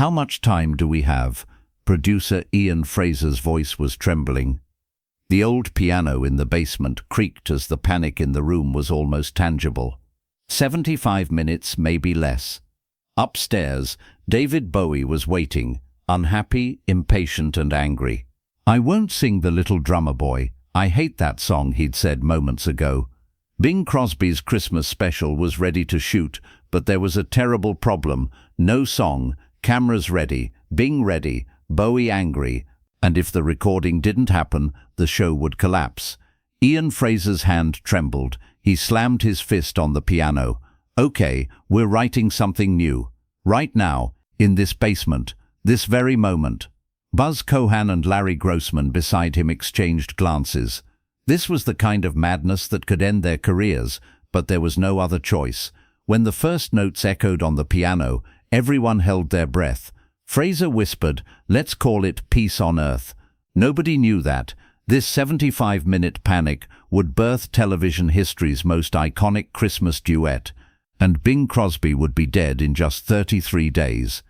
How much time do we have? Producer Ian Fraser's voice was trembling. The old piano in the basement creaked as the panic in the room was almost tangible. 75 minutes, maybe less. Upstairs, David Bowie was waiting, unhappy, impatient and angry. "I won't sing The Little Drummer Boy. I hate that song," he'd said moments ago. Bing Crosby's Christmas special was ready to shoot, but there was a terrible problem. No song, cameras ready, Bing ready, Bowie angry, and if the recording didn't happen, the show would collapse. Ian Fraser's hand trembled. He slammed his fist on the piano. "Okay, we're writing something new. Right now, in this basement, this very moment." Buzz Cohan and Larry Grossman beside him exchanged glances. This was the kind of madness that could end their careers, but there was no other choice. When the first notes echoed on the piano, everyone held their breath. Fraser whispered, "Let's call it Peace on Earth." Nobody knew that this 75-minute panic would birth television history's most iconic Christmas duet, and Bing Crosby would be dead in just 33 days.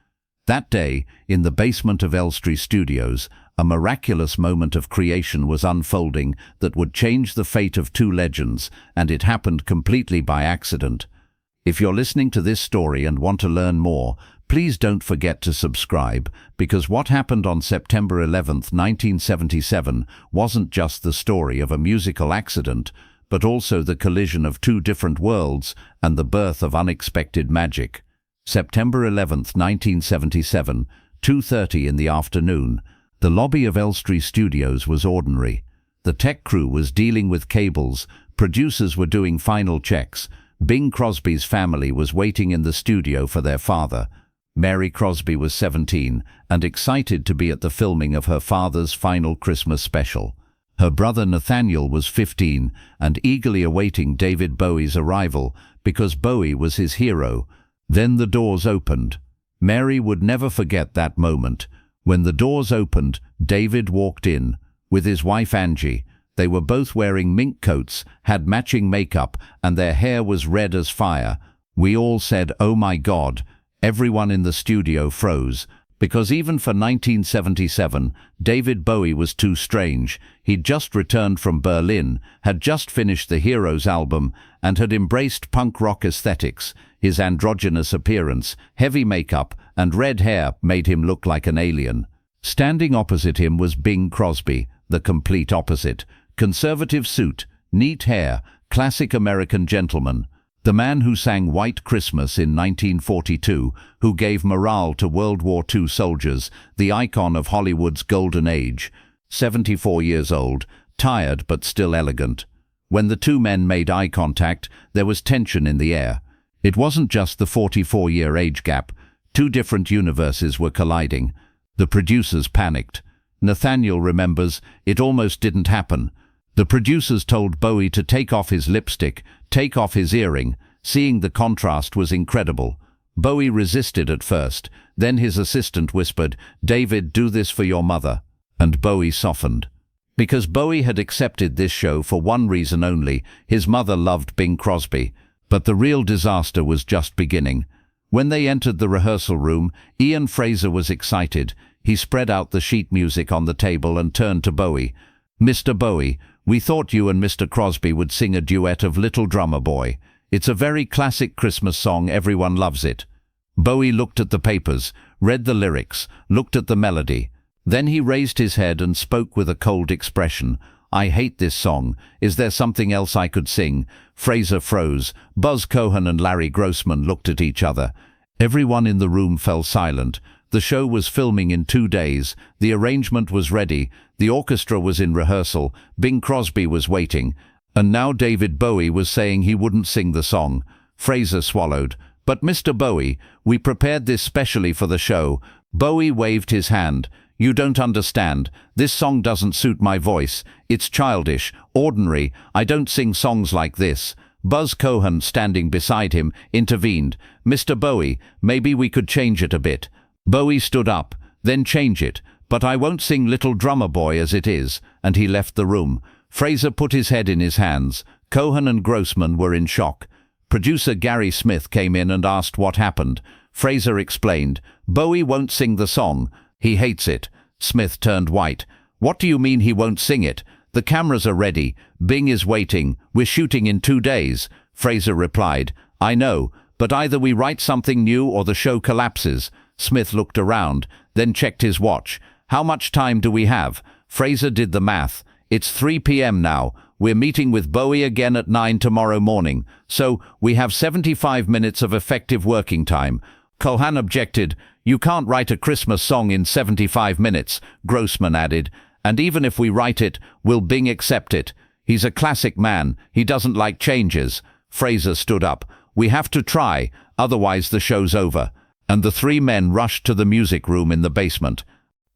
That day, in the basement of Elstree Studios, a miraculous moment of creation was unfolding that would change the fate of two legends, and it happened completely by accident. If you're listening to this story and want to learn more, please don't forget to subscribe, because what happened on September 11th, 1977 wasn't just the story of a musical accident, but also the collision of two different worlds and the birth of unexpected magic. September 11th, 1977, 2:30 in the afternoon. The lobby of Elstree Studios was ordinary. The tech crew was dealing with cables, producers were doing final checks. Bing Crosby's family was waiting in the studio for their father. Mary Crosby was 17 and excited to be at the filming of her father's final Christmas special. Her brother Nathaniel was 15 and eagerly awaiting David Bowie's arrival because Bowie was his hero. Then the doors opened. Mary would never forget that moment. When the doors opened, David walked in with his wife Angie. They were both wearing mink coats, had matching makeup, and their hair was red as fire. We all said, "Oh my God." Everyone in the studio froze, because even for 1977, David Bowie was too strange. He'd just returned from Berlin, had just finished the Heroes album, and had embraced punk rock aesthetics. His androgynous appearance, heavy makeup, and red hair made him look like an alien. Standing opposite him was Bing Crosby, the complete opposite. Conservative suit, neat hair, classic American gentleman. The man who sang White Christmas in 1942, who gave morale to World War II soldiers, the icon of Hollywood's golden age. 74 years old, tired but still elegant. When the two men made eye contact, there was tension in the air. It wasn't just the 44-year age gap. Two different universes were colliding. The producers panicked. Nathaniel remembers, "It almost didn't happen." The producers told Bowie to take off his lipstick, take off his earring. Seeing the contrast was incredible. Bowie resisted at first. Then his assistant whispered, "David, do this for your mother." And Bowie softened. Because Bowie had accepted this show for one reason only: his mother loved Bing Crosby. But the real disaster was just beginning. When they entered the rehearsal room, Ian Fraser was excited. He spread out the sheet music on the table and turned to Bowie. "Mr. Bowie, we thought you and Mr. Crosby would sing a duet of Little Drummer Boy. It's a very classic Christmas song, everyone loves it." Bowie looked at the papers, read the lyrics, looked at the melody. Then he raised his head and spoke with a cold expression. "I hate this song. Is there something else I could sing?" Fraser froze. Buzz Cohan and Larry Grossman looked at each other. Everyone in the room fell silent. The show was filming in 2 days. The arrangement was ready. The orchestra was in rehearsal. Bing Crosby was waiting. And now David Bowie was saying he wouldn't sing the song. Fraser swallowed. "But Mr. Bowie, we prepared this specially for the show." Bowie waved his hand. "You don't understand. This song doesn't suit my voice. It's childish, ordinary. I don't sing songs like this." Buzz Cohan, standing beside him, intervened. "Mr. Bowie, maybe we could change it a bit." Bowie stood up. "Then change it. But I won't sing Little Drummer Boy as it is." And he left the room. Fraser put his head in his hands. Cohan and Grossman were in shock. Producer Gary Smith came in and asked what happened. Fraser explained. Bowie won't sing the song. He hates it. Smith turned white. What do you mean he won't sing it? The cameras are ready. Bing is waiting. We're shooting in 2 days. Fraser replied. I know, but either we write something new or the show collapses. Smith looked around, then checked his watch. How much time do we have? Fraser did the math. It's 3 p.m. now. We're meeting with Bowie again at 9 tomorrow morning. So we have 75 minutes of effective working time. Cohan objected. You can't write a Christmas song in 75 minutes, Grossman added. And even if we write it, will Bing accept it? He's a classic man. He doesn't like changes. Fraser stood up. We have to try, otherwise the show's over. And the 3 men rushed to the music room in the basement.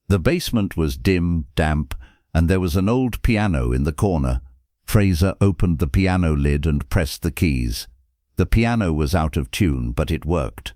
The basement was dim, damp, and there was an old piano in the corner. Fraser opened the piano lid and pressed the keys. The piano was out of tune, but it worked.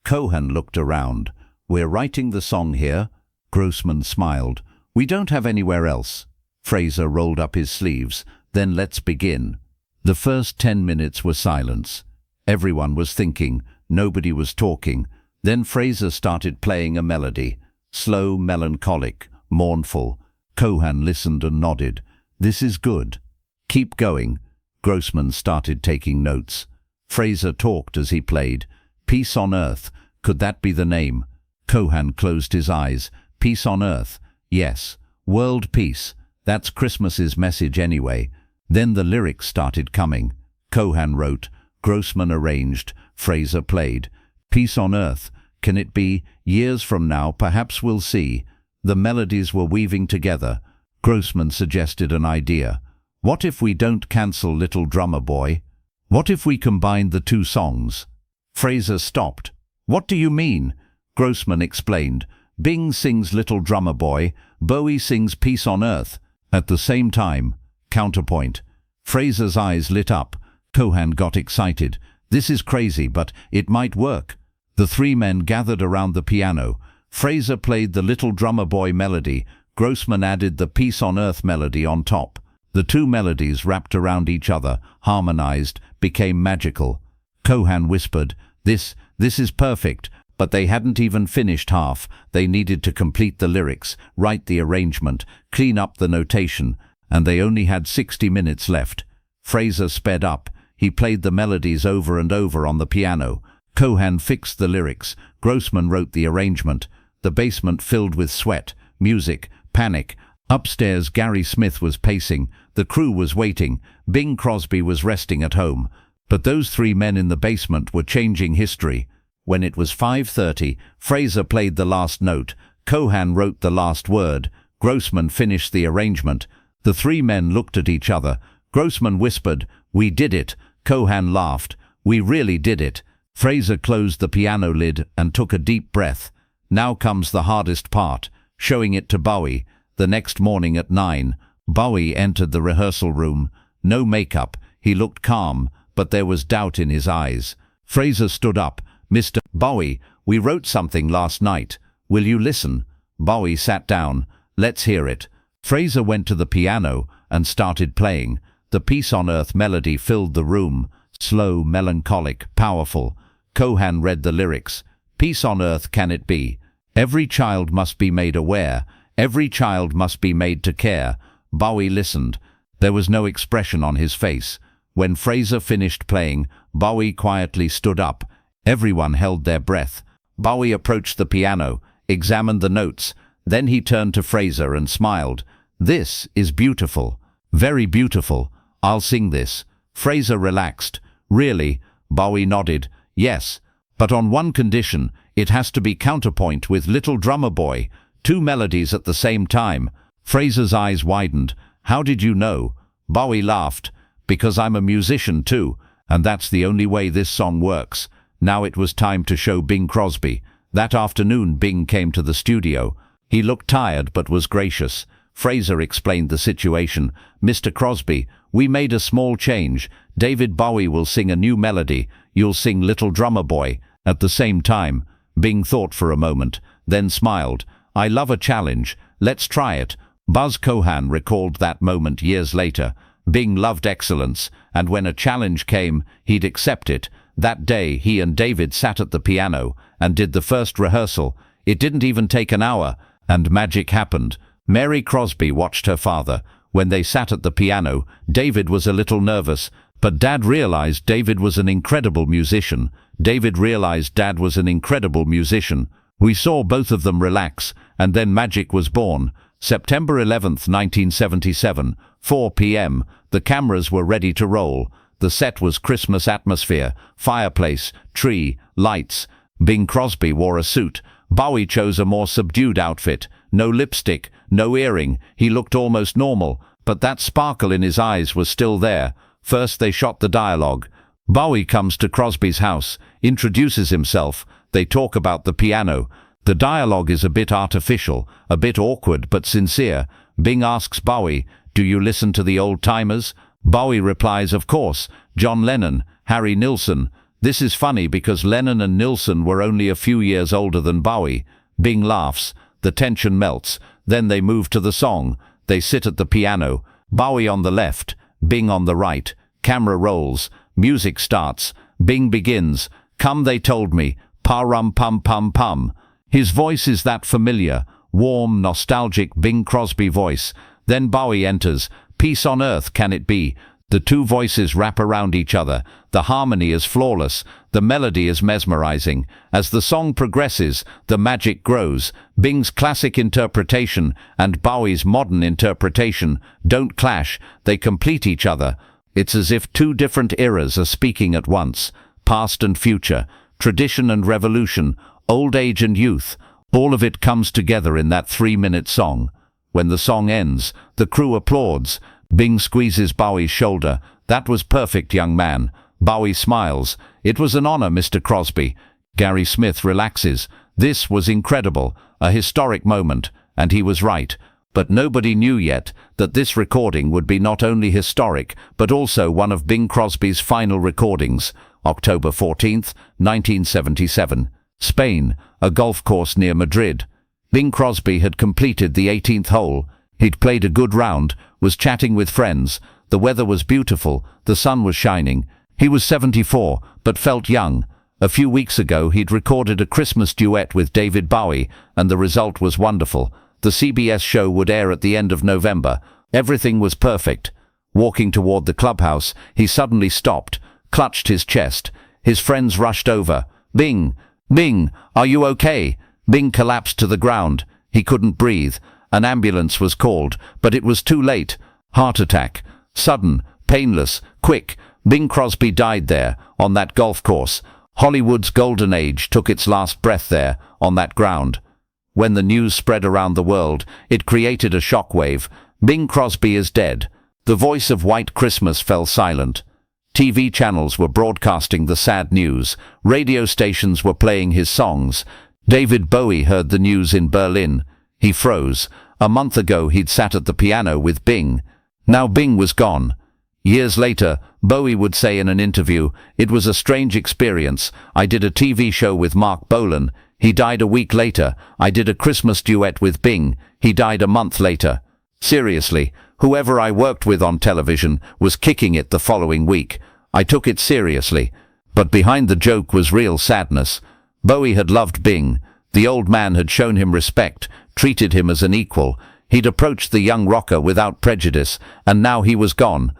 Cohan looked around. We're writing the song here. Grossman smiled. We don't have anywhere else. Fraser rolled up his sleeves. Then let's begin. The first 10 minutes were silence. Everyone was thinking. Nobody was talking. Then Fraser started playing a melody. Slow, melancholic, mournful. Cohan listened and nodded. This is good. Keep going. Grossman started taking notes. Fraser talked as he played. Peace on Earth. Could that be the name? Cohan closed his eyes. Peace on Earth. Yes. World peace. That's Christmas's message anyway. Then the lyrics started coming. Cohan wrote. Grossman arranged. Fraser played. Peace on Earth. Can it be? Years from now, perhaps we'll see. The melodies were weaving together. Grossman suggested an idea. What if we don't cancel Little Drummer Boy? What if we combine the 2 songs? Fraser stopped. What do you mean? Grossman explained. Bing sings Little Drummer Boy. Bowie sings Peace on Earth. At the same time. Counterpoint. Fraser's eyes lit up. Cohan got excited. This is crazy, but it might work. The 3 men gathered around the piano. Fraser played the Little Drummer Boy melody. Grossman added the Peace on Earth melody on top. The 2 melodies wrapped around each other, harmonized, became magical. Cohan whispered, This is perfect, but they hadn't even finished half. They needed to complete the lyrics, write the arrangement, clean up the notation, and they only had 60 minutes left. Fraser sped up. He played the melodies over and over on the piano. Cohan fixed the lyrics. Grossman wrote the arrangement. The basement filled with sweat, music, panic. Upstairs, Gary Smith was pacing. The crew was waiting. Bing Crosby was resting at home. But those 3 men in the basement were changing history. When it was 5:30, Fraser played the last note. Cohan wrote the last word. Grossman finished the arrangement. The 3 men looked at each other. Grossman whispered, We did it. Cohan laughed. We really did it. Fraser closed the piano lid and took a deep breath. Now comes the hardest part, showing it to Bowie. The next morning at 9, Bowie entered the rehearsal room. No makeup. He looked calm, but there was doubt in his eyes. Fraser stood up. Mr. Bowie, we wrote something last night. Will you listen? Bowie sat down. Let's hear it. Fraser went to the piano and started playing. The Peace on Earth melody filled the room. Slow, melancholic, powerful. Cohan read the lyrics. Peace on earth can it be? Every child must be made aware. Every child must be made to care. Bowie listened. There was no expression on his face. When Fraser finished playing, Bowie quietly stood up. Everyone held their breath. Bowie approached the piano, examined the notes. Then he turned to Fraser and smiled. This is beautiful. Very beautiful. I'll sing this. Fraser relaxed. Really? Bowie nodded. Yes, but on one condition. It has to be counterpoint with Little Drummer Boy. 2 melodies at the same time. Fraser's eyes widened. How did you know? Bowie laughed. Because I'm a musician too, and that's the only way this song works. Now it was time to show Bing Crosby. That afternoon Bing came to the studio. He looked tired but was gracious. Fraser explained the situation. Mr. Crosby, we made a small change. David Bowie will sing a new melody. You'll sing Little Drummer Boy at the same time. Bing thought for a moment, then smiled. I love a challenge. Let's try it. Buzz Cohan recalled that moment years later. Bing loved excellence, and when a challenge came, he'd accept it. That day, he and David sat at the piano, and did the first rehearsal. It didn't even take an hour, and magic happened. Mary Crosby watched her father. When they sat at the piano, David was a little nervous, but Dad realized David was an incredible musician. David realized Dad was an incredible musician. We saw both of them relax, and then magic was born. September 11th, 1977, 4 p.m., the cameras were ready to roll. The set was Christmas atmosphere, fireplace, tree, lights. Bing Crosby wore a suit. Bowie chose a more subdued outfit. No lipstick, no earring. He looked almost normal, but that sparkle in his eyes was still there. First they shot the dialogue. Bowie comes to Crosby's house, introduces himself. They talk about the piano. The dialogue is a bit artificial, a bit awkward but sincere. Bing asks Bowie, "Do you listen to the old-timers?" Bowie replies, "Of course, John Lennon, Harry Nilsson." This is funny because Lennon and Nilsson were only a few years older than Bowie. Bing laughs. The tension melts. Then they move to the song. They sit at the piano. Bowie on the left, Bing on the right. Camera rolls. Music starts. Bing begins. "Come, they told me. Pa-rum-pum-pum-pum." His voice is that familiar, warm, nostalgic Bing Crosby voice. Then Bowie enters. "Peace on earth, can it be?" The two voices wrap around each other. The harmony is flawless. The melody is mesmerizing. As the song progresses, the magic grows. Bing's classic interpretation and Bowie's modern interpretation don't clash. They complete each other. It's as if two different eras are speaking at once. Past and future, tradition and revolution, old age and youth. All of it comes together in that 3-minute song. When the song ends, the crew applauds. Bing squeezes Bowie's shoulder. "That was perfect, young man." Bowie smiles. "It was an honor, Mr. Crosby." Gary Smith relaxes. "This was incredible, a historic moment," and he was right. But nobody knew yet that this recording would be not only historic, but also one of Bing Crosby's final recordings. October 14th, 1977. Spain, a golf course near Madrid. Bing Crosby had completed the 18th hole. He'd played a good round, was chatting with friends. The weather was beautiful, the sun was shining. He was 74, but felt young. A few weeks ago he'd recorded a Christmas duet with David Bowie, and the result was wonderful. The CBS show would air at the end of November. Everything was perfect. Walking toward the clubhouse, he suddenly stopped, clutched his chest. His friends rushed over. "Bing! Bing! Are you okay?" Bing collapsed to the ground. He couldn't breathe. An ambulance was called, but it was too late. Heart attack. Sudden, painless, quick. Bing Crosby died there, on that golf course. Hollywood's golden age took its last breath there, on that ground. When the news spread around the world, it created a shockwave. Bing Crosby is dead. The voice of White Christmas fell silent. TV channels were broadcasting the sad news. Radio stations were playing his songs. David Bowie heard the news in Berlin. He froze. A month ago he'd sat at the piano with Bing. Now Bing was gone. Years later, Bowie would say in an interview, "It was a strange experience. I did a TV show with Mark Bolan. He died a week later. I did a Christmas duet with Bing. He died a month later." Seriously, whoever I worked with on television was kicking it the following week. I took it seriously. But behind the joke was real sadness. Bowie had loved Bing. The old man had shown him respect, treated him as an equal. He'd approached the young rocker without prejudice, and now he was gone.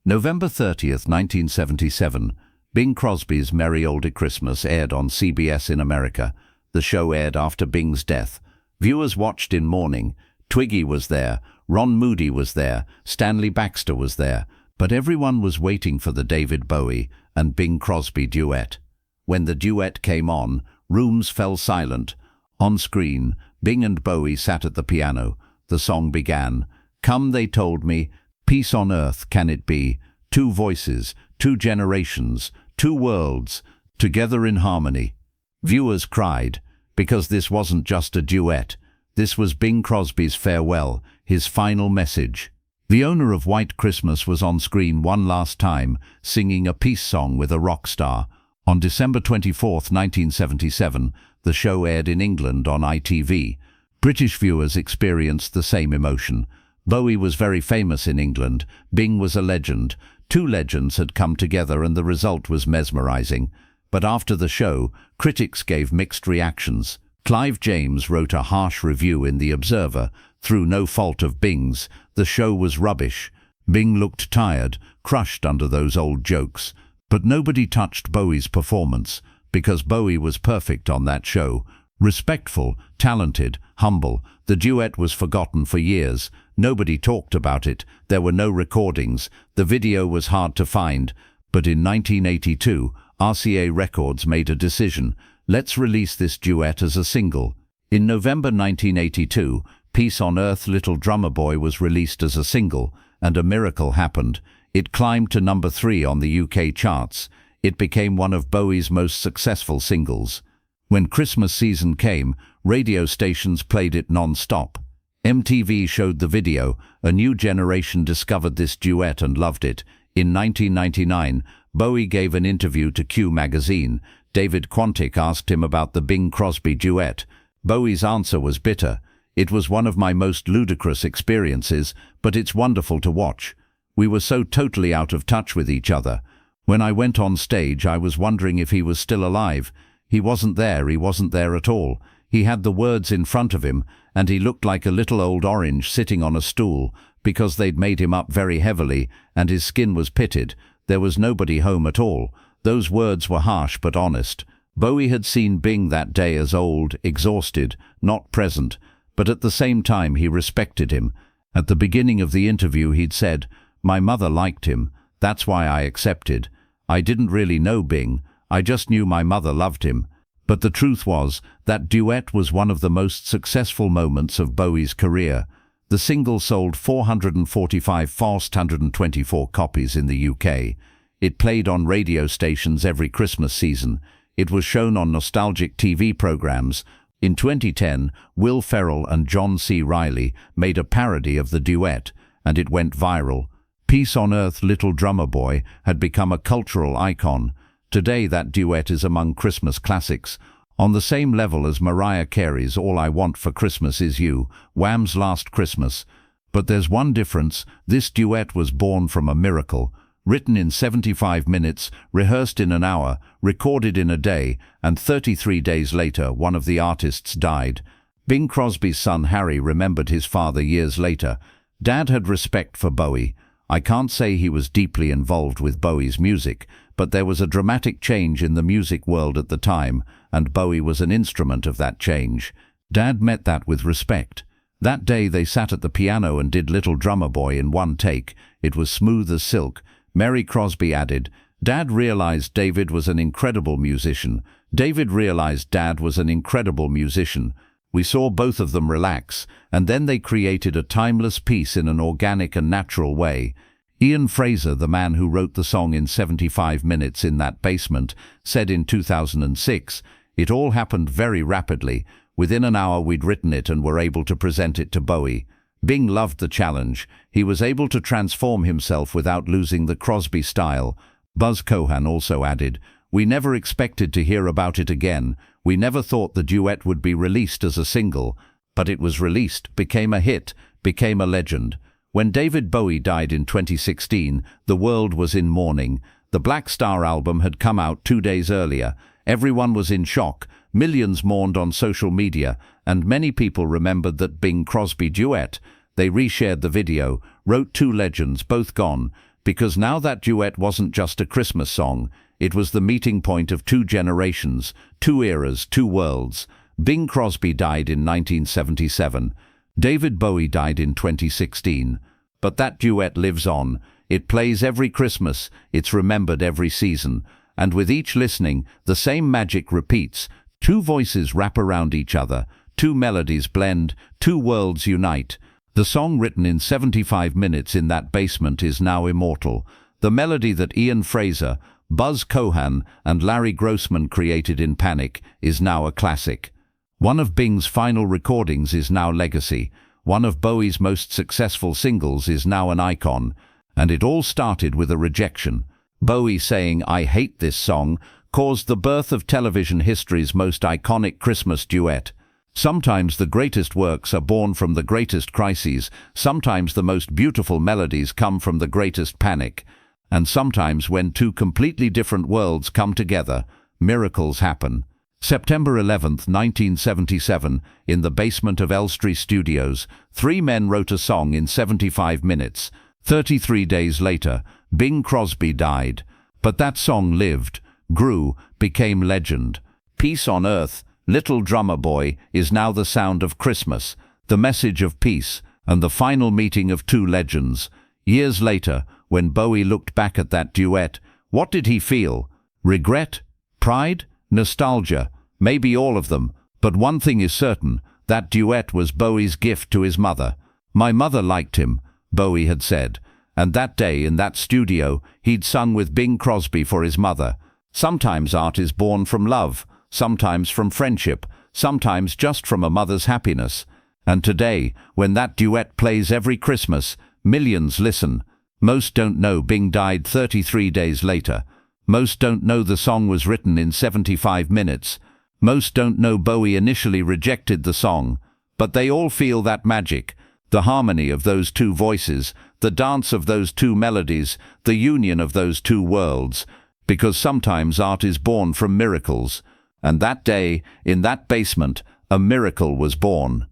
November 30th, 1977. Bing Crosby's Merry Older Christmas aired on CBS in America. The show aired after Bing's death. Viewers watched in mourning. Twiggy was there, Ron Moody was there, Stanley Baxter was there, but everyone was waiting for the David Bowie and Bing Crosby duet. When the duet came on, rooms fell silent. On screen, Bing and Bowie sat at the piano. The song began. "Come, they told me, peace on earth, can it be? Two voices, two generations, two worlds, together in harmony." Viewers cried, because this wasn't just a duet. This was Bing Crosby's farewell, his final message. The owner of White Christmas was on screen one last time, singing a peace song with a rock star. On December 24th, 1977, the show aired in England on ITV. British viewers experienced the same emotion. Bowie was very famous in England. Bing was a legend. Two legends had come together and the result was mesmerizing. But after the show, critics gave mixed reactions. Clive James wrote a harsh review in The Observer. Through no fault of Bing's, the show was rubbish. Bing looked tired, crushed under those old jokes. But nobody touched Bowie's performance, because Bowie was perfect on that show. Respectful, talented, humble. The duet was forgotten for years. Nobody talked about it. There were no recordings. The video was hard to find. But in 1982, RCA Records made a decision. Let's release this duet as a single. In November 1982, Peace on Earth, Little Drummer Boy was released as a single, and a miracle happened. It climbed to number 3 on the UK charts. It became one of Bowie's most successful singles. When Christmas season came, radio stations played it non-stop. MTV showed the video. A new generation discovered this duet and loved it. In 1999, Bowie gave an interview to Q magazine. David Quantick asked him about the Bing Crosby duet. Bowie's answer was bitter. It was one of my most ludicrous experiences, but it's wonderful to watch. We were so totally out of touch with each other. When I went on stage, I was wondering if he was still alive. He wasn't there at all. He had the words in front of him, and he looked like a little old orange sitting on a stool, because they'd made him up very heavily, and his skin was pitted. There was nobody home at all. Those words were harsh but honest. Bowie had seen Bing that day as old, exhausted, not present, but at the same time he respected him. At the beginning of the interview he'd said, "My mother liked him. That's why I accepted. I didn't really know Bing. I just knew my mother loved him." But the truth was, that duet was one of the most successful moments of Bowie's career. The single sold 424 copies in the UK. It played on radio stations every Christmas season. It was shown on nostalgic TV programs. In 2010, Will Ferrell and John C. Reilly made a parody of the duet, and it went viral. Peace on Earth, Little Drummer Boy had become a cultural icon. Today that duet is among Christmas classics, on the same level as Mariah Carey's All I Want for Christmas Is You, Wham's Last Christmas. But there's one difference. This duet was born from a miracle. Written in 75 minutes, rehearsed in an hour, recorded in a day, and 33 days later one of the artists died. Bing Crosby's son Harry remembered his father years later. Dad had respect for Bowie. I can't say he was deeply involved with Bowie's music, but there was a dramatic change in the music world at the time, and Bowie was an instrument of that change. Dad met that with respect. That day they sat at the piano and did Little Drummer Boy in one take. It was smooth as silk. Mary Crosby added, "Dad realized David was an incredible musician. David realized Dad was an incredible musician. We saw both of them relax, and then they created a timeless piece in an organic and natural way." Ian Fraser, the man who wrote the song in 75 minutes in that basement, said in 2006, "It all happened very rapidly. Within an hour we'd written it and were able to present it to Bowie." Bing loved the challenge. He was able to transform himself without losing the Crosby style. Buzz Cohan also added, "We never expected to hear about it again. We never thought the duet would be released as a single. But it was released, became a hit, became a legend." When David Bowie died in 2016, the world was in mourning. The Black Star album had come out 2 days earlier. Everyone was in shock. Millions mourned on social media, and many people remembered that Bing Crosby duet. They reshared the video, wrote two legends, both gone, because now that duet wasn't just a Christmas song. It was the meeting point of two generations, two eras, two worlds. Bing Crosby died in 1977. David Bowie died in 2016. But that duet lives on. It plays every Christmas. It's remembered every season. And with each listening, the same magic repeats. Two voices wrap around each other. Two melodies blend. Two worlds unite. The song written in 75 minutes in that basement is now immortal. The melody that Ian Fraser, Buzz Cohan, and Larry Grossman created in Panic is now a classic. One of Bing's final recordings is now legacy. One of Bowie's most successful singles is now an icon. And it all started with a rejection. Bowie saying, "I hate this song," caused the birth of television history's most iconic Christmas duet. Sometimes the greatest works are born from the greatest crises. Sometimes the most beautiful melodies come from the greatest panic. And sometimes when two completely different worlds come together, miracles happen. September 11th, 1977, in the basement of Elstree Studios, 3 men wrote a song in 75 minutes. 33 days later, Bing Crosby died. But that song lived, grew, became legend. Peace on Earth, Little Drummer Boy is now the sound of Christmas, the message of peace, and the final meeting of 2 legends. Years later, when Bowie looked back at that duet, what did he feel? Regret? Pride? Nostalgia? Maybe all of them. But one thing is certain, that duet was Bowie's gift to his mother. "My mother liked him," Bowie had said. And that day, in that studio, he'd sung with Bing Crosby for his mother. Sometimes art is born from love, sometimes from friendship, sometimes just from a mother's happiness. And today, when that duet plays every Christmas, millions listen. Most don't know Bing died 33 days later. Most don't know the song was written in 75 minutes. Most don't know Bowie initially rejected the song. But they all feel that magic, the harmony of those 2 voices, the dance of those 2 melodies, the union of those 2 worlds. Because sometimes art is born from miracles. And that day, in that basement, a miracle was born.